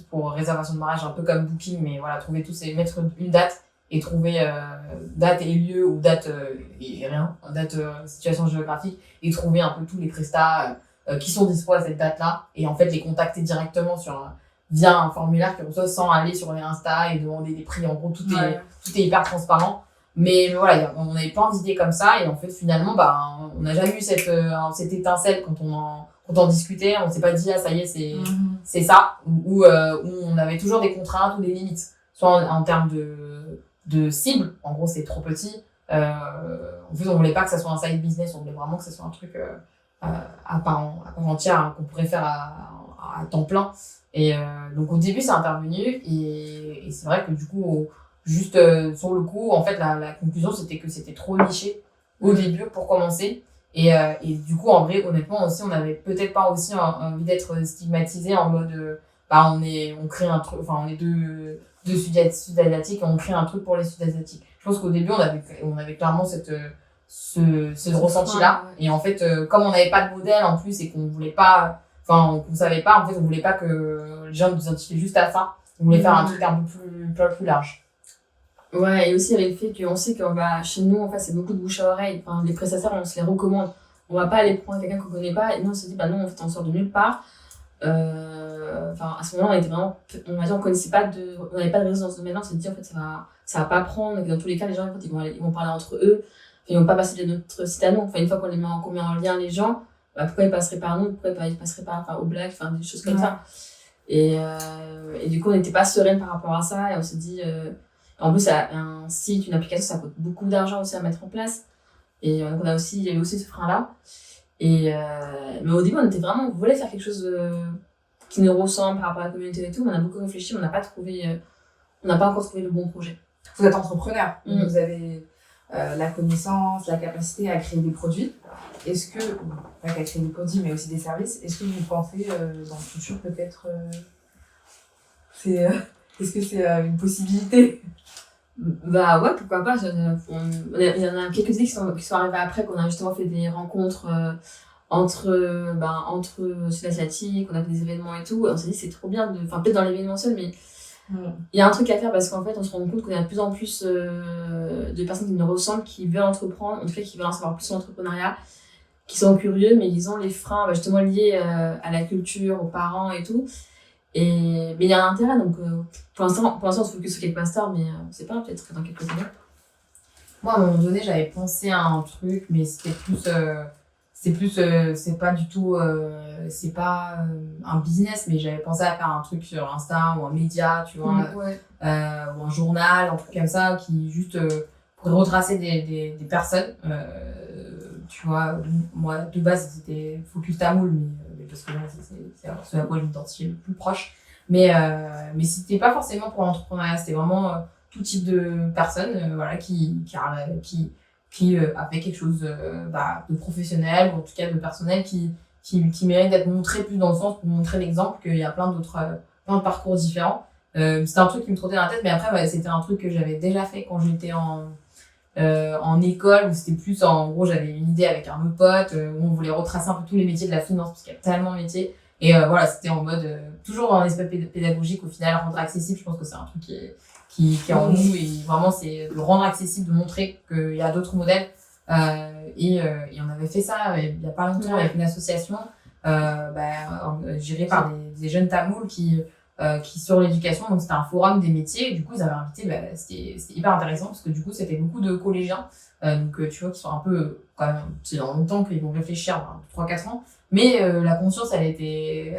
pour réservation de mariage, un peu comme Booking, mais voilà, mettre une date et trouver date et lieu, ou date et rien, date, situation géographique, et trouver un peu tous les prestats qui sont dispo à cette date-là, et en fait les contacter directement via un formulaire qu'ils reçoivent sans aller sur les Insta et demander des prix. En gros, tout est hyper transparent. Mais voilà, on avait plein d'idées comme ça, et en fait, finalement, bah, on n'a jamais eu cette étincelle quand on en discutait. On s'est pas dit, ah, ça y est, c'est ça, où on avait toujours des contraintes ou des limites. Soit en termes de cible, en gros, c'est trop petit. En fait, on voulait pas que ça soit un side business, on voulait vraiment que ça soit un truc à part entière, hein, qu'on pourrait faire à temps plein. Et donc, au début, c'est intervenu, et c'est vrai que du coup, juste sur le coup, en fait, la conclusion, c'était que c'était trop niché au début pour commencer. Et du coup, en vrai, honnêtement aussi, on avait peut-être pas aussi envie d'être stigmatisé en mode, bah, on crée un truc, enfin, on est deux sud-asiatiques et on crée un truc pour les sud-asiatiques. Je pense qu'au début, on avait clairement ce ressenti-là. Ouais. Et en fait, comme on n'avait pas de modèle en plus et qu'on voulait pas, enfin, qu'on savait pas, en fait, on voulait pas que les gens nous identifient juste à ça. On voulait faire un truc un peu plus large. Ouais, et aussi avec le fait qu'on sait que chez nous, en fait, c'est beaucoup de bouche à oreille. Enfin, les prestataires, on se les recommande. On va pas aller prendre quelqu'un qu'on connaît pas. Et nous, on se dit, bah non, en fait, on sort de nulle part. À ce moment-là, on était vraiment, on va dire, on n'avait pas de réseau dans ce domaine-là. On s'est dit, en fait, ça va pas prendre. Et dans tous les cas, les gens, en fait, ils vont parler entre eux. Ils vont pas passer de notre site à nous. Enfin, une fois qu'on met en lien les gens, bah, pourquoi ils passeraient par nous? Pourquoi ils passeraient par au black? Enfin, des choses comme ça. Et du coup, on n'était pas sereine par rapport à ça. Et on s'est dit, en plus, un site, une application, ça coûte beaucoup d'argent aussi à mettre en place. Et donc, il y avait aussi ce frein-là. Mais au début, on voulait faire quelque chose qui nous ressemble par rapport à la communauté et tout. Mais on a beaucoup réfléchi, mais on n'a pas encore trouvé le bon projet. Vous êtes entrepreneur, vous avez la connaissance, la capacité à créer des produits. Est-ce que, pas qu'à créer des produits, mais aussi des services, est-ce que vous pensez dans le futur peut-être est-ce que c'est une possibilité? Bah ouais, pourquoi pas. Il y en a quelques-uns qui sont arrivés après, qu'on a justement fait des rencontres entre sud-asiatiques, on a fait des événements et tout. Et on s'est dit c'est trop bien, peut-être dans l'événementiel, mais il y a un truc à faire parce qu'en fait on se rend compte qu'on a de plus en plus de personnes qui nous ressemblent, qui veulent entreprendre, en tout cas qui veulent en savoir plus sur l'entrepreneuriat, qui sont curieux, mais ils ont les freins justement liés à la culture, aux parents et tout. Mais il y a un intérêt, donc pour l'instant on se focus sur Cake Master, mais on sait pas, peut-être que dans quelques années. Moi, à un moment donné, j'avais pensé à un truc, mais c'était c'est plus, c'est pas du tout, c'est pas un business, mais j'avais pensé à faire un truc sur Insta ou un média, tu vois, Ouais. ou un journal, un truc comme ça, qui juste pourrait retracer des personnes. Tu vois, moi, de base, c'était Focus Tamoul, mais parce que là, c'est ce à quoi je m'identifie le plus proche. Mais c'était pas forcément pour l'entrepreneuriat, c'était vraiment tout type de personnes, voilà, qui a fait quelque chose de professionnel, ou en tout cas de personnel, qui mérite d'être montré plus dans le sens pour montrer l'exemple qu'il y a plein de parcours différents. C'était un truc qui me trottait dans la tête, mais après, c'était un truc que j'avais déjà fait quand j'étais en école, où c'était plus en gros, j'avais une idée avec un autre pote, où on voulait retracer un peu tous les métiers de la finance, parce qu'il y a tellement de métiers. Et voilà, c'était en mode, toujours dans un aspect pédagogique, au final, rendre accessible, je pense que c'est un truc qui est en nous, et vraiment, c'est de rendre accessible, de montrer qu'il y a d'autres modèles. Et on avait fait ça il y a pas longtemps avec une association gérée par des jeunes Tamouls qui sur l'éducation, donc c'était un forum des métiers, et du coup ils avaient invité, c'était hyper intéressant parce que du coup c'était beaucoup de collégiens, donc tu vois, qui sont un peu, quand même, c'est dans longtemps qu'ils vont réfléchir, 3-4 ans, mais la conscience elle était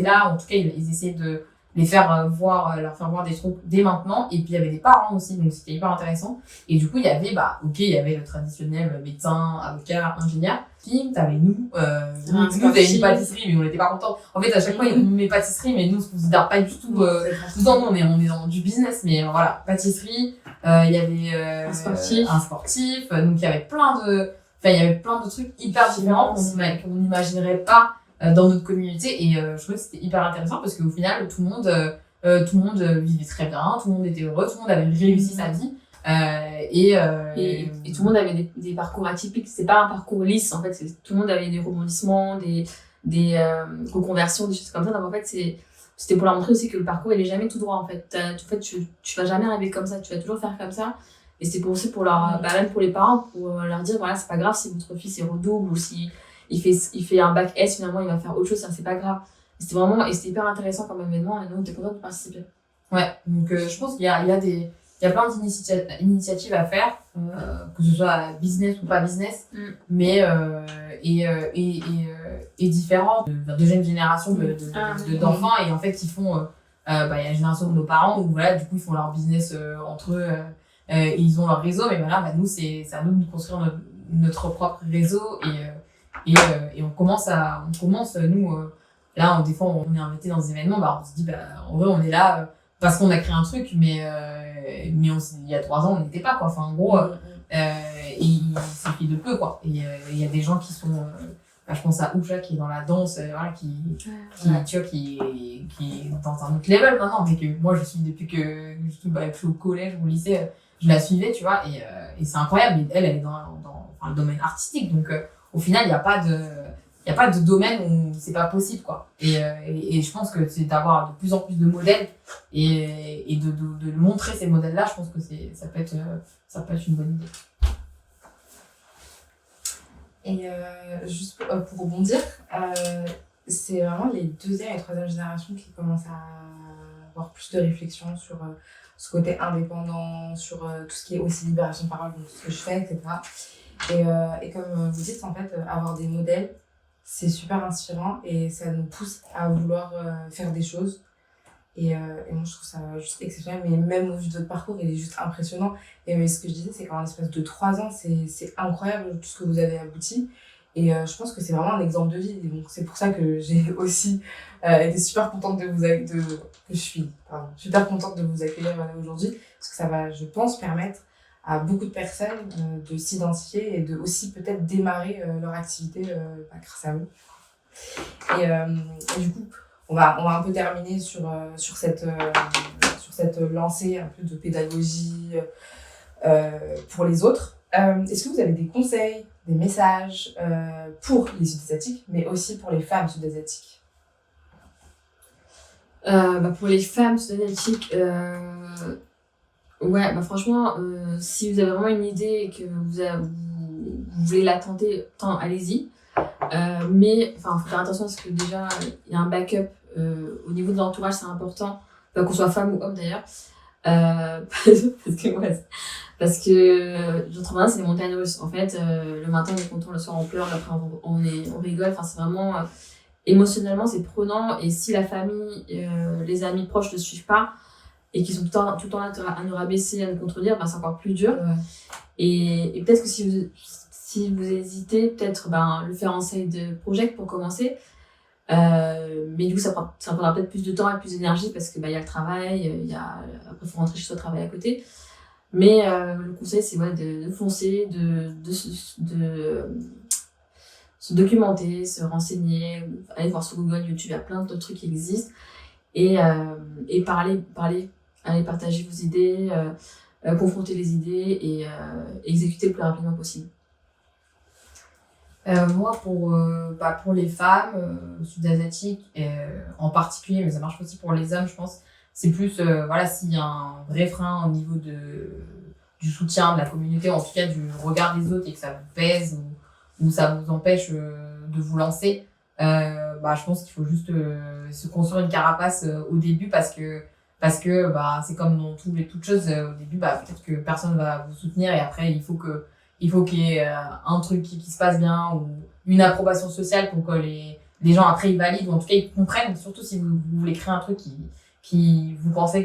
là, en tout cas ils essayaient de les faire leur faire voir des trucs dès maintenant, et puis il y avait des parents aussi, donc c'était hyper intéressant. Et du coup il y avait il y avait le traditionnel médecin, avocat, ingénieur, puis t'avais nous t'avais une pâtisserie, mais on n'était pas contents. En fait à chaque fois ils met pâtisserie, mais nous on se considère pas du tout dedans, on est dans du business, mais voilà, pâtisserie, il y avait un sportif, donc il y avait plein de trucs hyper différents qu'on n'imaginerait pas dans notre communauté, et je trouvais que c'était hyper intéressant parce qu'au final tout le monde vivait très bien, tout le monde était heureux, tout le monde avait réussi sa vie, et tout le monde avait des parcours atypiques. C'est pas un parcours lisse en fait, tout le monde avait des rebondissements, des reconversions, des choses comme ça. Donc en fait c'était pour leur montrer aussi que le parcours il est jamais tout droit en fait. Tu vas jamais arriver comme ça, tu vas toujours faire comme ça. Et c'est aussi pour même pour les parents, pour leur dire voilà, c'est pas grave si votre fils redouble, ou si il fait un bac S, finalement il va faire autre chose, ça c'est pas grave. Et c'était hyper intéressant comme événement, et nous on était contents de participer. Ouais, donc je pense qu'il y a plein d'initiatives à faire, que ce soit business ou pas business, mais différentes, de jeunes générations d'enfants, et en fait qui font il y a la génération de nos parents, où voilà, du coup ils font leur business entre eux, et ils ont leur réseau, mais voilà, nous c'est à nous de construire notre propre réseau, et on commence nous là, des fois on est invité dans des événements, on se dit en vrai on est là parce qu'on a créé un truc, mais il y a 3 ans on n'était pas, quoi, enfin en gros, et il suffit de peu, quoi, et il y a des gens qui sont je pense à Ousha qui est dans la danse, voilà, qui tu vois, qui est dans un autre level maintenant, mais que moi je suis depuis que je suis au collège ou au lycée, je la suivais, tu vois, et c'est incroyable. Elle est dans le domaine artistique, donc au final il n'y a pas de domaine où c'est pas possible, quoi, et je pense que c'est d'avoir de plus en plus de modèles, et de montrer ces modèles là, je pense que ça peut être une bonne idée. Et juste pour rebondir, c'est vraiment les 2e et 3e générations qui commencent à avoir plus de réflexion sur ce côté indépendant, sur tout ce qui est aussi libération de parole, donc ce que je fais, etc. Et comme vous dites, en fait, avoir des modèles, c'est super inspirant, et ça nous pousse à vouloir faire des choses. Et moi, je trouve ça juste exceptionnel, mais même au vu de votre parcours, il est juste impressionnant. Mais ce que je disais, c'est qu'en l'espace de 3 ans, c'est incroyable tout ce que vous avez abouti. Et je pense que c'est vraiment un exemple de vie. Et donc, c'est pour ça que j'ai aussi été super contente je suis super contente de vous accueillir aujourd'hui. Parce que ça va, je pense, permettre à beaucoup de personnes de s'identifier et de aussi peut-être démarrer leur activité grâce à vous. Et du coup, on va un peu terminer sur cette lancée un peu de pédagogie pour les autres. Est-ce que vous avez des conseils, des messages pour les Sud-Asiatiques, mais aussi pour les femmes Sud-Asiatiques? Pour les femmes Sud-Asiatiques, franchement, si vous avez vraiment une idée et que vous voulez la tenter, allez-y. Mais faut faire attention parce que déjà il y a un backup au niveau de l'entourage, c'est important, qu'on soit femme ou homme d'ailleurs, Parce que l'entrepreneuriat, c'est les montagnes russes. En fait, le matin, on est content, le soir, on pleure, après, on rigole. Enfin, c'est vraiment... émotionnellement, c'est prenant. Et si la famille, les amis proches ne suivent pas et qu'ils sont tout le temps là à nous rabaisser, à nous contredire, c'est encore plus dur. Ouais. Et peut-être que si vous hésitez, peut-être le faire en side project pour commencer. Mais du coup, ça prendra peut-être plus de temps et plus d'énergie parce que y a le travail, après, il faut rentrer chez soi, travailler à côté. Mais le conseil, c'est de foncer, de se documenter, se renseigner, aller voir sur Google, YouTube, il y a plein d'autres trucs qui existent. Et parler, aller partager vos idées, confronter les idées et exécuter le plus rapidement possible. Moi, pour les femmes sud-asiatiques en particulier, mais ça marche aussi pour les hommes, je pense, c'est plus, s'il y a un vrai frein au niveau du soutien de la communauté, en tout cas du regard des autres et que ça vous pèse ou ça vous empêche de vous lancer, je pense qu'il faut juste se construire une carapace au début parce que c'est comme dans toutes choses, au début, peut-être que personne va vous soutenir et après, il faut qu'il y ait un truc qui se passe bien ou une approbation sociale pour que les gens après ils valident ou en tout cas ils comprennent, surtout si vous voulez créer un truc qui vous pensez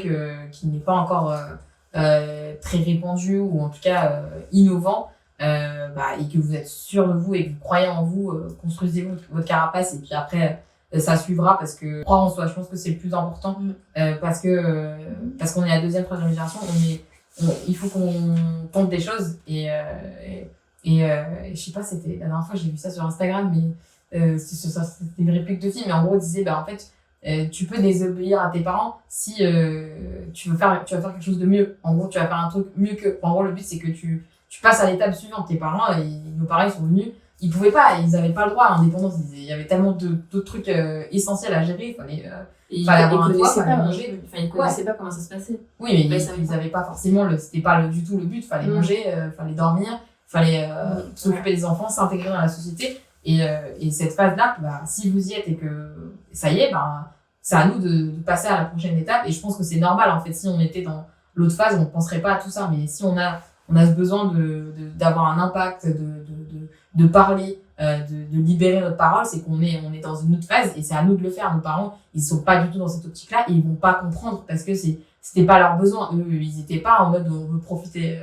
qui n'est pas encore très répandu ou en tout cas innovant et que vous êtes sûr de vous et que vous croyez en vous, construisez votre carapace et puis après ça suivra parce que croire en soi, je pense que c'est le plus important parce qu'on est la deuxième, troisième génération, il faut qu'on tente des choses et je sais pas, c'était la dernière fois j'ai vu ça sur Instagram mais c'était une réplique de film mais en gros il disait en fait tu peux désobéir à tes parents si tu vas faire quelque chose de mieux, en gros tu vas faire un truc mieux que, en gros le but c'est que tu passes à l'étape suivante. Tes parents nos parents ils sont venus, ils pouvaient pas, ils avaient pas le droit à l'indépendance, il y avait tellement d'autres trucs essentiels à gérer, il fallait avoir un toit, fallait manger. Ils connaissaient pas comment ça se passait. Oui, mais ils avaient pas forcément c'était pas du tout le but, fallait manger, fallait dormir, fallait s'occuper des enfants, s'intégrer dans la société. Et cette phase-là, si vous y êtes et que ça y est, c'est à nous de passer à la prochaine étape. Et je pense que c'est normal, en fait, si on était dans l'autre phase, on ne penserait pas à tout ça. Mais si on a ce besoin d'avoir un impact, de parler, de libérer notre parole, c'est qu'on est dans une autre phase et c'est à nous de le faire. Nos parents, ils sont pas du tout dans cette optique-là et ils vont pas comprendre parce que c'était pas leur besoin. Eux, ils étaient pas en mode on veut profiter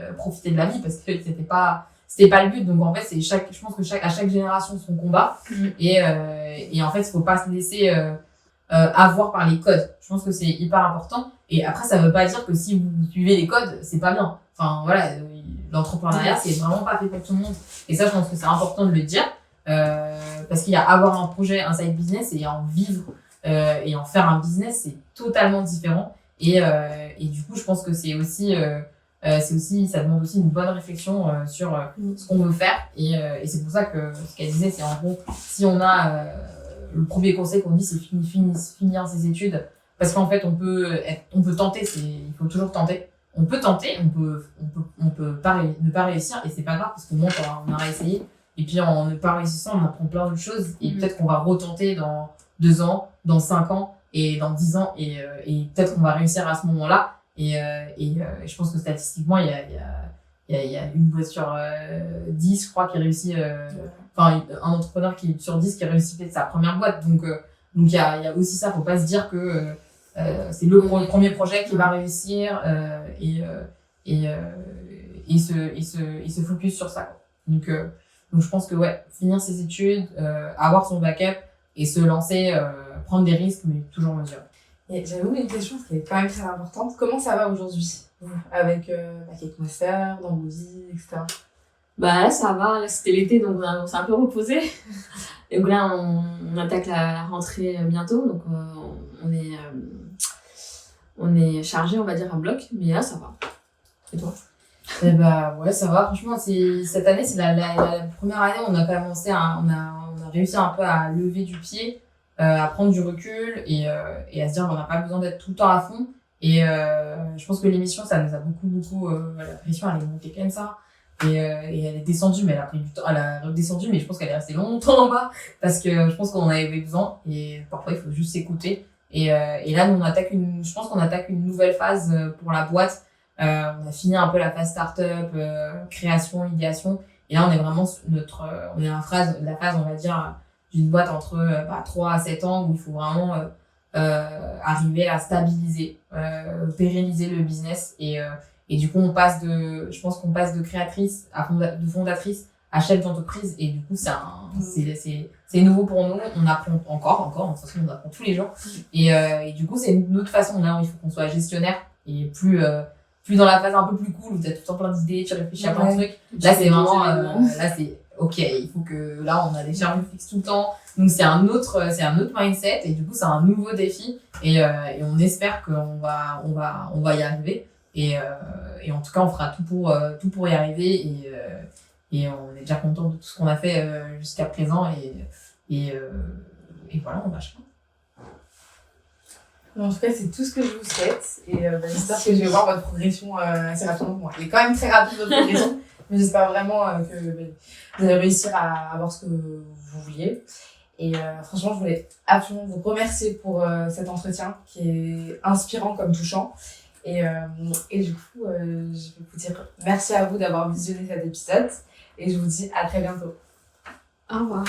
de la vie parce que c'était pas le but. Donc en fait, je pense que à chaque génération son combat et en fait, il faut pas se laisser avoir par les codes. Je pense que c'est hyper important. Et après, ça veut pas dire que si vous suivez les codes, c'est pas bien. Enfin voilà, l'entrepreneuriat c'est vraiment pas fait pour tout le monde. Et ça, je pense que c'est important de le dire parce qu'il y a avoir un projet, un side business et en vivre et en faire un business, c'est totalement différent. Et du coup, je pense que c'est aussi ça demande aussi une bonne réflexion sur ce qu'on veut faire et c'est pour ça que ce qu'elle disait, c'est en gros si on a le premier conseil qu'on dit, c'est finir ses études parce qu'en fait on peut tenter, il faut toujours tenter. On peut tenter, on peut pas ne pas réussir et c'est pas grave parce qu'au moins on aura essayé et puis en ne pas réussissant on apprend plein d'autres choses et peut-être qu'on va retenter dans 2 ans, dans 5 ans et dans 10 ans et peut-être qu'on va réussir à ce moment-là et je pense que statistiquement il y a une boîte sur 10 je crois qui réussit un entrepreneur sur 10 qui réussit peut-être sa première boîte donc il y a aussi ça, faut pas se dire que c'est le premier projet qui va réussir et se focus sur ça quoi. Donc je pense que finir ses études, avoir son backup et se lancer, prendre des risques mais toujours mesurés. Et j'avais oublié une question qui est quand même très importante. Comment ça va aujourd'hui avec Cake Master, dans vos vies, etc. Là ça va, là c'était l'été donc on s'est un peu reposé. Et donc là on attaque la rentrée bientôt donc on est chargé on va dire à bloc mais là ça va. Et toi? Ça va, franchement cette année c'est la première année où on a commencé on a réussi un peu à lever du pied, à prendre du recul et à se dire qu'on n'a pas besoin d'être tout le temps à fond et je pense que l'émission ça nous a beaucoup la pression elle est montée comme ça et elle est descendue mais elle a pris du temps, elle a redescendu mais je pense qu'elle est restée longtemps en bas parce que je pense qu'on en avait besoin et parfois il faut juste s'écouter Et là, nous, je pense qu'on attaque une nouvelle phase pour la boîte. On a fini un peu la phase startup, création, idéation. Et là, on est vraiment on est la phase, on va dire, d'une boîte entre 3 à 7 ans où il faut vraiment arriver à stabiliser, pérenniser le business. Et du coup, je pense qu'on passe de créatrice de fondatrice à chef d'entreprise. Et du coup, c'est nouveau pour nous. On apprend encore. De toute façon, on apprend tous les jours. Et du coup, c'est une autre façon. Là, où il faut qu'on soit gestionnaire et plus dans la phase un peu plus cool où t'as tout le temps plein d'idées, tu réfléchis à plein de trucs. Là, c'est vraiment, là, c'est, ok, il faut que, là, on a des charges fixes tout le temps. Donc, c'est un autre mindset. Et du coup, c'est un nouveau défi. Et on espère qu'on va y arriver. Et en tout cas, on fera tout pour y arriver. Et on est déjà content de tout ce qu'on a fait jusqu'à présent. Et voilà, on lâche pas. En tout cas, c'est tout ce que je vous souhaite. Et j'espère que je vais voir votre progression assez rapidement. Bon, elle est quand même très rapide, votre progression. Mais j'espère vraiment que vous allez réussir à avoir ce que vous vouliez. Et franchement, je voulais absolument vous remercier pour cet entretien qui est inspirant comme touchant. Et du coup, je vais vous dire merci à vous d'avoir visionné cet épisode. Et je vous dis à très bientôt. Au revoir.